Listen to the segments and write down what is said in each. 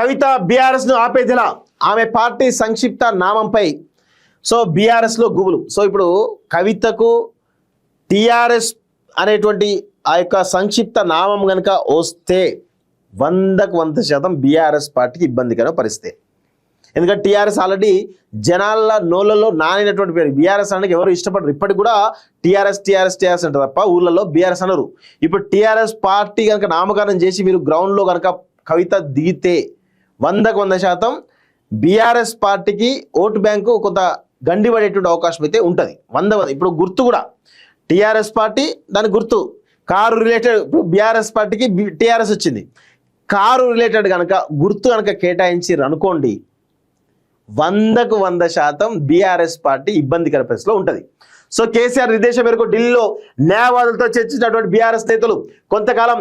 కవిత BRS ను ఆపేదిలా ఆమె party సంక్షిప్త నామంపై సో బీఆర్ఎస్ లో గుబులు. సో ఇప్పుడు కవితకు టిఆర్ఎస్ అనేటువంటి ఆ యొక్క సంక్షిప్త నామం కనుక వస్తే 100% బీఆర్ఎస్ పార్టీకి ఇబ్బందికర పరిస్థితి. ఎందుకంటే టీఆర్ఎస్ ఆల్రెడీ జనాల నోళ్ళలో నానినటువంటి పేరు. బీఆర్ఎస్ అనడానికి ఎవరు ఇష్టపడరు. ఇప్పటికి కూడా టీఆర్ఎస్ టీఆర్ఎస్ టీఆర్ఎస్ అంటారు తప్ప ఊళ్ళలో బీఆర్ఎస్ అనరు. ఇప్పుడు టీఆర్ఎస్ పార్టీ కనుక నామకరణం చేసి మీరు గ్రౌండ్లో కనుక కవిత దిగితే 100% బీఆర్ఎస్ పార్టీకి ఓటు బ్యాంకు కొంత గండి పడేటువంటి అవకాశం అయితే ఉంటుంది. 100 ఇప్పుడు గుర్తు కూడా టీఆర్ఎస్ పార్టీ దాని గుర్తు కారు రిలేటెడ్. ఇప్పుడు బీఆర్ఎస్ పార్టీకి టీఆర్ఎస్ వచ్చింది. కారు రిలేటెడ్ కనుక గుర్తు కనుక కేటాయించి అనుకోండి 100% బీఆర్ఎస్ పార్టీ ఇబ్బందికర పరిస్థితిలో ఉంటుంది. సో కేసీఆర్ నిర్దేశం మేరకు ఢిల్లీలో న్యాయవాదులతో చర్చించినటువంటి బీఆర్ఎస్ నేతలు కొంతకాలం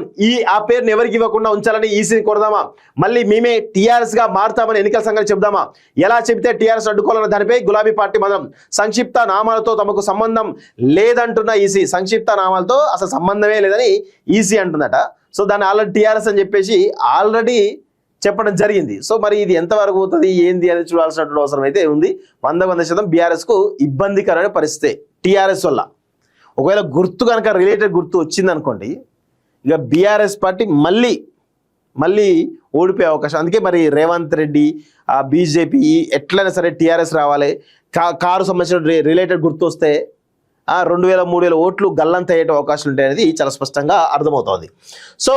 ఆ పేరును ఎవరికి ఇవ్వకుండా ఉంచాలని ఈసీని కోరదామా, మళ్ళీ మేమే టీఆర్ఎస్ గా మారుతామని ఎన్నికల సంఘాన్ని చెబుదామా, ఎలా చెబితే టీఆర్ఎస్ అడ్డుకోవాలన్న దానిపై గులాబీ పార్టీ మాత్రం సంక్షిప్త నామాలతో తమకు సంబంధం లేదంటున్న ఈసీ. సంక్షిప్త నామాలతో అసలు సంబంధమే లేదని ఈసీ అంటుందట. సో దాన్ని ఆల్రెడీ టీఆర్ఎస్ అని చెప్పేసి ఆల్రెడీ చెప్పడం జరిగింది. సో మరి ఇది ఎంతవరకు అవుతుంది ఏంది అనేది చూడాల్సినటువంటి అవసరం అయితే ఉంది. 100% బీఆర్ఎస్కు ఇబ్బందికరమైన పరిస్థితి టీఆర్ఎస్ వల్ల. ఒకవేళ గుర్తు కనుక రిలేటెడ్ గుర్తు వచ్చింది అనుకోండి, ఇక బీఆర్ఎస్ పార్టీ మళ్ళీ ఓడిపోయే అవకాశం. అందుకే మరి రేవంత్ రెడ్డి బీజేపీ ఎట్లయినా సరే టీఆర్ఎస్ రావాలి. కారు సంబంధించిన రిలేటెడ్ గుర్తు వస్తే 2000-3000 ఓట్లు గల్లంత అయ్యే అవకాశాలు ఉంటాయనేది చాలా స్పష్టంగా అర్థమవుతోంది. సో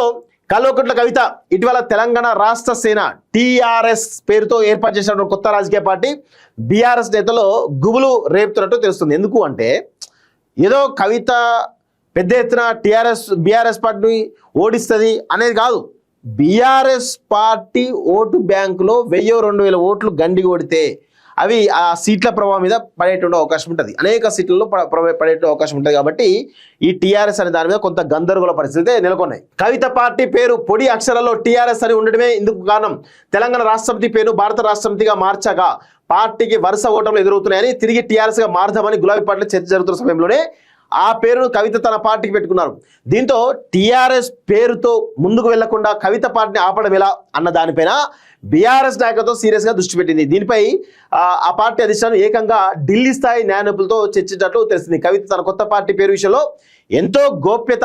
కల్వకుంట్ల కవిత ఇటీవల తెలంగాణ రాష్ట్ర సేన టీఆర్ఎస్ పేరుతో ఏర్పాటు చేసిన కొత్త రాజకీయ పార్టీ బీఆర్ఎస్ నేతలో గుబులు రేపుతున్నట్టు తెలుస్తుంది. ఎందుకు అంటే ఏదో కవిత పెద్ద ఎత్తున బీఆర్ఎస్ పార్టీని ఓడిస్తుంది అనేది కాదు. బీఆర్ఎస్ పార్టీ ఓటు బ్యాంకులో 1000-2000 ఓట్లు గండి కొడితే అవి ఆ సీట్ల ప్రభావం మీద పడేటువంటి అవకాశం ఉంటుంది. అనేక సీట్లలో పడేటువంటి అవకాశం ఉంటుంది. కాబట్టి ఈ టీఆర్ఎస్ అనే దాని మీద కొంత గందరగోళ పరిస్థితి నెలకొన్నాయి. కవిత పార్టీ పేరు పొడి అక్షరాల్లో టీఆర్ఎస్ అని ఉండడమే ఇందుకు కారణం. తెలంగాణ రాష్ట్రపతి పేరు భారత రాష్ట్రపతిగా మార్చాక పార్టీకి వరుస ఓటర్లు ఎదురవుతున్నాయని తిరిగి టీఆర్ఎస్గా మారుదామని గులాబీ పార్టీలో చర్చ జరుగుతున్న సమయంలోనే ఆ పేరును కవిత తన పార్టీకి పెట్టుకున్నారు. దీంతో టీఆర్ఎస్ పేరుతో ముందుకు వెళ్లకుండా కవిత పార్టీని ఆపడం ఎలా అన్న దానిపైన బీఆర్ఎస్ నాయకత్వం సీరియస్గా దృష్టి పెట్టింది. దీనిపై ఆ పార్టీ అధిష్టానం ఏకంగా ఢిల్లీ స్థాయి న్యాయ నిపుణులతో చర్చించినట్లు తెలిసింది. కవిత తన కొత్త పార్టీ పేరు విషయంలో ఎంతో గోప్యత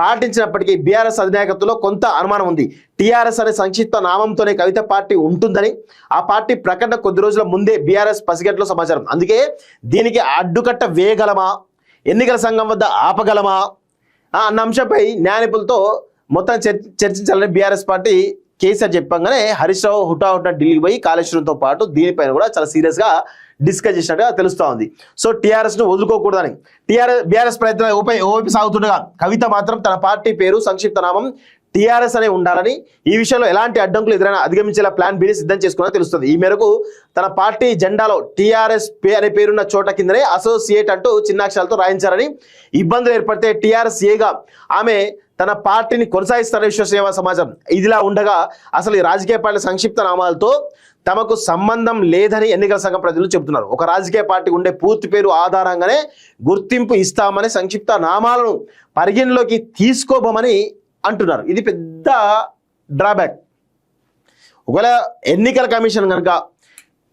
పాటించినప్పటికీ బీఆర్ఎస్ అధినాయకత్వంలో కొంత అనుమానం ఉంది. టీఆర్ఎస్ అనే సంక్షిప్త నామంతోనే కవిత పార్టీ ఉంటుందని ఆ పార్టీ ప్రకటన కొద్ది రోజుల ముందే బీఆర్ఎస్ పసిగట్లో సమాచారం. అందుకే దీనికి అడ్డుకట్ట వేయగలమా, ఎన్నికల సంఘం వద్ద ఆపగలమా అన్న అంశంపై న్యాయ నిపుణులతో మొత్తం చర్చించాలని బీఆర్ఎస్ పార్టీ కేసీఆర్ చెప్పంగానే హరీష్ రావు హుటాహుటా ఢిల్లీకి పోయి కాళేశ్వరంతో పాటు దీనిపైన కూడా చాలా సీరియస్గా డిస్కస్ చేసినట్టుగా తెలుస్తోంది. సో టీఆర్ఎస్ను వదులుకోకూడదని బీఆర్ఎస్ ప్రయత్నం ఓపి సాగుతుండగా కవిత మాత్రం తన పార్టీ పేరు సంక్షిప్త నామం టీఆర్ఎస్ అనే ఉండాలని, ఈ విషయంలో ఎలాంటి అడ్డంకులు ఎదురైనా అధిగమించేలా ప్లాన్ బిని సిద్ధం చేసుకున్నా తెలుస్తుంది. ఈ మేరకు తన పార్టీ జెండాలో టీఆర్ఎస్ అనే పేరున్న చోట కిందనే అసోసియేట్ అంటూ చిన్నాక్షరాలతో రాయించారని, ఇబ్బందులు ఏర్పడితే టీఆర్ఎస్ ఏగా ఆమె తన పార్టీని కొనసాగిస్తారనే విశ్వసేవ సమాజం. ఇదిలా ఉండగా అసలు ఈ రాజకీయ పార్టీల సంక్షిప్త నామాలతో తమకు సంబంధం లేదని ఎన్నికల సంఘం ప్రతినిధులు చెబుతున్నారు. ఒక రాజకీయ పార్టీకి ఉండే పూర్తి పేరు ఆధారంగానే గుర్తింపు ఇస్తామని సంక్షిప్త నామాలను పరిగణలోకి తీసుకోబోమని అంటున్నారు. ఇది పెద్ద డ్రాబ్యాక్. ఒకవేళ ఎన్నికల కమిషన్ కనుక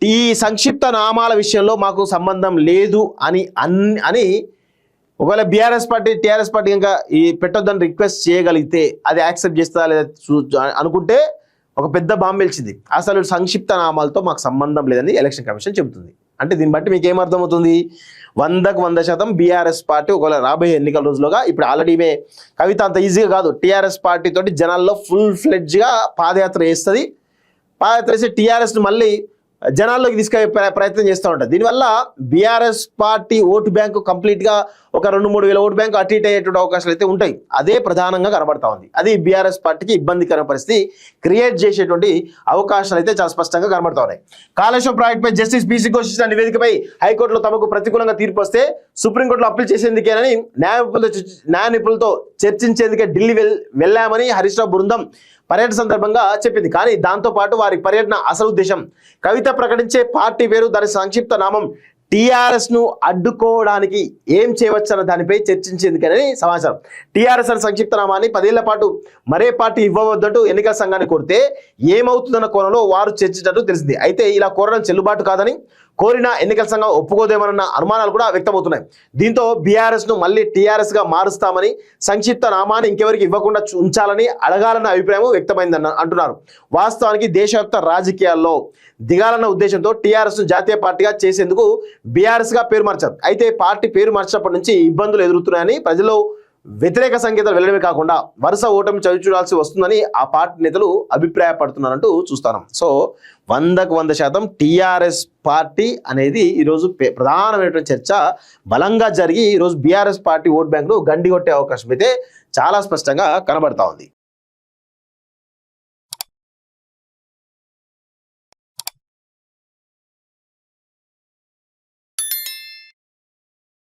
ఈ సంక్షిప్త నామాల విషయంలో మాకు సంబంధం లేదు అని ఒకవేళ బీఆర్ఎస్ పార్టీ టీఆర్ఎస్ పార్టీ ఇంకా ఈ పెట్టొద్దని రిక్వెస్ట్ చేయగలిగితే అది యాక్సెప్ట్ చేస్తుందా లేదా అనుకుంటే ఒక పెద్ద బాంబు వెలిచింది. అసలు సంక్షిప్త నామాలతో మాకు సంబంధం లేదని ఎలక్షన్ కమిషన్ చెబుతుంది. అంటే దీన్ని బట్టి మీకు ఏమర్థమవుతుంది? 100% బీఆర్ఎస్ పార్టీ ఒకవేళ రాబోయే ఎన్నికల రోజులుగా ఇప్పుడు ఆల్రెడీ కవిత అంత ఈజీగా కాదు టీఆర్ఎస్ పార్టీ తోటి జనాల్లో ఫుల్ ఫ్లెడ్జ్గా పాదయాత్ర చేస్తుంది. పాదయాత్ర చేసి టీఆర్ఎస్ను మళ్ళీ జనాల్లోకి తీసుకెళ్లే ప్రయత్నం చేస్తూ ఉంటుంది. దీనివల్ల బీఆర్ఎస్ పార్టీ ఓటు బ్యాంకు కంప్లీట్గా ఒక 2-3 వేల ఓటు బ్యాంకు అటు ఇటు అయ్యేటువంటి అవకాశాలు అయితే ఉంటాయి. అదే ప్రధానంగా కనబడతా ఉంది. అది బీఆర్ఎస్ పార్టీకి ఇబ్బందికర పరిస్థితి క్రియేట్ చేసేటువంటి అవకాశాలు అయితే చాలా స్పష్టంగా కనబడతా ఉన్నాయి. కాళేశ్వరం ప్రాజెక్టుపై జస్టిస్ బీసీ ఘోషించిన నివేదికపై హైకోర్టులో తమకు ప్రతికూలంగా తీర్పు వస్తే సుప్రీంకోర్టులో అప్పీల్ చేసేందుకేనని న్యాయ నిపుణులతో చర్చించేందుకే ఢిల్లీ వెళ్ళామని హరీష్ రావు బృందం పర్యటన సందర్భంగా చెప్పింది. కానీ దాంతోపాటు వారి పర్యటన అసలు ఉద్దేశం కవిత ప్రకటించే పార్టీ పేరు దాని సంక్షిప్త నామం టీఆర్ఎస్ ను అడ్డుకోవడానికి ఏం చేయవచ్చన్న దానిపై చర్చించేందుకని సమాచారం. టీఆర్ఎస్ అనే సంక్షిప్త నామాన్ని 10 ఏళ్ల పాటు మరే పార్టీ ఇవ్వవద్దంటూ ఎన్నికల సంఘాన్ని కోరితే ఏమవుతుందన్న కోణంలో వారు చర్చించినట్టు తెలిసింది. అయితే ఇలా కోరడం చెల్లుబాటు కాదని, కోరిన ఎన్నికల సంఘం ఒప్పుకోదేమన్న అనుమానాలు కూడా వ్యక్తమవుతున్నాయి. దీంతో బీఆర్ఎస్ ను మళ్ళీ టీఆర్ఎస్ గా మారుస్తామని, సంక్షిప్త నామాన్ని ఇంకెవరికి ఇవ్వకుండా ఉంచాలని అడగాలన్న అభిప్రాయం వ్యక్తమైందని అంటున్నారు. వాస్తవానికి దేశవ్యాప్త రాజకీయాల్లో దిగాలన్న ఉద్దేశంతో టీఆర్ఎస్ ను జాతీయ పార్టీగా చేసేందుకు బీఆర్ఎస్ గా పేరు మార్చారు. అయితే పార్టీ పేరు మార్చినప్పటి నుంచి ఇబ్బందులు ఎదురుతున్నాయని, ప్రజల్లో వ్యతిరేక సంకేతాలు వెళ్ళడమే కాకుండా వరుస ఓటమి చవిచూడాల్సి వస్తుందని ఆ పార్టీ నేతలు అభిప్రాయపడుతున్నారంటూ చూస్తాను. సో 100% టీఆర్ఎస్ పార్టీ అనేది ఈరోజు ప్రధానమైనటువంటి చర్చ బలంగా జరిగి ఈరోజు బీఆర్ఎస్ పార్టీ ఓట్ బ్యాంకును గండి కొట్టే అవకాశం అయితే చాలా స్పష్టంగా కనబడతా ఉంది.